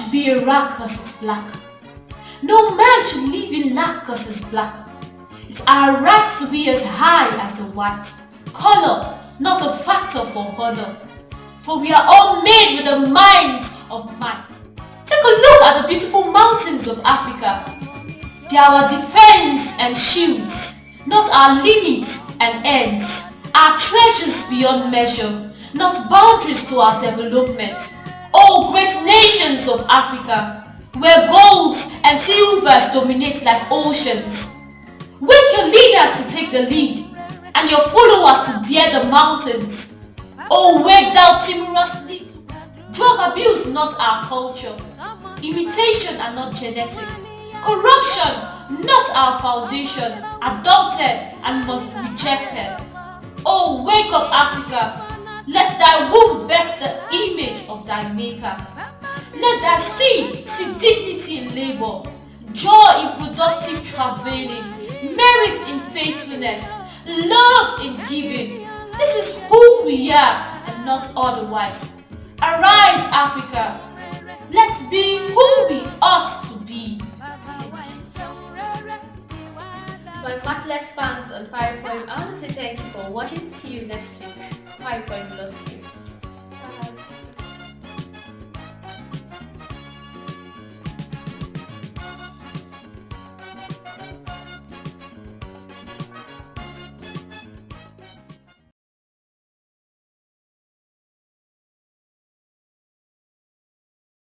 should be a rat cause it's black. No man should live in lack cause it's black. It's our right to be as high as the white. Color, not a factor for honor. For we are all made with the minds of might. Take a look at the beautiful mountains of Africa. They are our defense and shields, not our limits and ends. Our treasures beyond measure, not boundaries to our development. Oh, great nations of Africa, where golds and silvers dominate like oceans. Wake your leaders to take the lead, and your followers to dare the mountains. Oh, wake thou timorous little. Drug abuse not our culture. Imitation and not genetic. Corruption not our foundation. Adopted and must be rejected. Oh, wake up Africa. Let thy womb birth the image of thy maker. Let thy seed see dignity in labor, joy in productive travailing, merit in faithfulness, love in giving. This is who we are and not otherwise. Arise, Africa. Let's be who we ought to be. To my Matchless fans on Firepoint, I want to say thank you for watching. See you next week. Firepoint loves you.